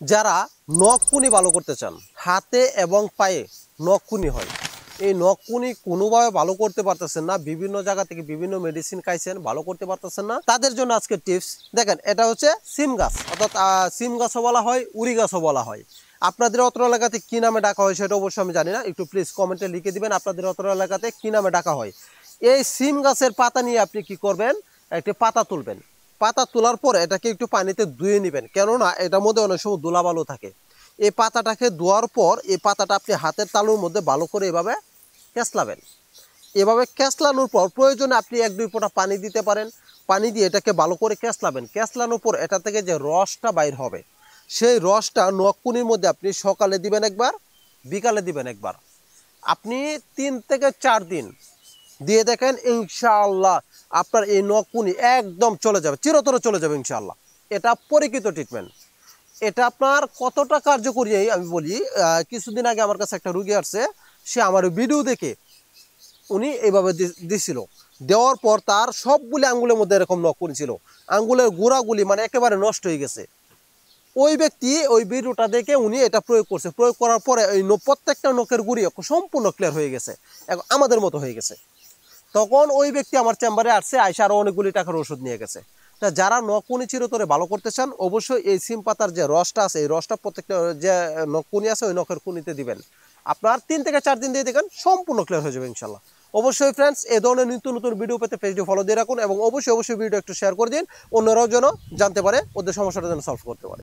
যারা নখকুনি ভালো করতে চান, হাতে এবং পায়ে নখকুনি হয়, এই নখকুনি কোনোভাবে ভালো করতে পারতেছেন না, বিভিন্ন জায়গা থেকে বিভিন্ন মেডিসিন খাইছেন, ভালো করতে পারতেছেন না, তাদের জন্য আজকে টিপস। দেখেন, এটা হচ্ছে সিম গাছ, অর্থাৎ সিম গাছও বলা হয়, উড়ি গাছও বলা হয়। আপনাদের অত্র এলাকাতে কি নামে ডাকা হয় সেটা অবশ্যই আমি জানি না, একটু প্লিজ কমেন্টে লিখে দিবেন আপনাদের অত্র এলাকাতে কি নামে ডাকা হয়। এই সিম গাছের পাতা নিয়ে আপনি কি করবেন, একটি পাতা তুলবেন। পাতা তোলার পর এটাকে একটু পানিতে ধুয়ে নেবেন, কেননা এটার মধ্যে অনেক সময় ধুলাবালু থাকে। এই পাতাটাকে ধোয়ার পর এই পাতাটা আপনি হাতের তালুর মধ্যে ভালো করে এভাবে কেচলাবেন। এভাবে কেচলানোর পর প্রয়োজনে আপনি 1-2 ফোঁটা পানি দিতে পারেন। পানি দিয়ে এটাকে ভালো করে কেচলাবেন। কেচলানোর পর এটা থেকে যে রসটা বাইর হবে, সেই রসটা নখকুনির মধ্যে আপনি সকালে দিবেন একবার, বিকালে দিবেন একবার। আপনি 3 থেকে 4 দিন দিয়ে দেখেন, ইনশাআল্লাহ আপনার এই নখকুনি একদম চলে যাবে, চিরতরে চলে যাবে ইনশাআল্লাহ। এটা পরীক্ষিত ট্রিটমেন্ট। এটা আপনার কতটা কার্যকরী আমি বলি। কিছুদিন আগে আমার কাছে একটা রুগী আসছে, সে আমার ভিডিও দেখে উনি এইভাবে দিছিল। দেওয়ার পর তার সবগুলি আঙ্গুলের মধ্যে এরকম নখকুনি ছিল, আঙ্গুলের গোড়াগুলি মানে একেবারে নষ্ট হয়ে গেছে। ওই ব্যক্তি ওই ভিডিওটা দেখে উনি এটা প্রয়োগ করছে, প্রয়োগ করার পরে ওই প্রত্যেকটা নখের গুড়ি সম্পূর্ণ ক্লিয়ার হয়ে গেছে, আমাদের মতো হয়ে গেছে। তখন ওই ব্যক্তি আমার চেম্বারে আসছে, আইসা আরও অনেকগুলি টাকার ওষুধ নিয়ে গেছে। তা যারা নখকুনি চিরতরে ভালো করতে চান, অবশ্যই এই সিম পাতার যে রসটা আছে, এই রসটা প্রত্যেকটা যে নখকুনি আছে ওই নখের কুনিতে দিবেন। আপনার 3 থেকে 4 দিন দিয়ে দেখেন সম্পূর্ণ ক্লিয়ার হয়ে যাবে ইনশাল্লাহ। অবশ্যই ফ্রেন্ডস, এই ধরনের নিত্য নতুন ভিডিও পেতে পেজটি ফলো দিয়ে রাখুন এবং অবশ্যই ভিডিও একটু শেয়ার করে দিন, অন্যরাও যেন জানতে পারে, ওদের সমস্যাটা যেন সলভ করতে পারে।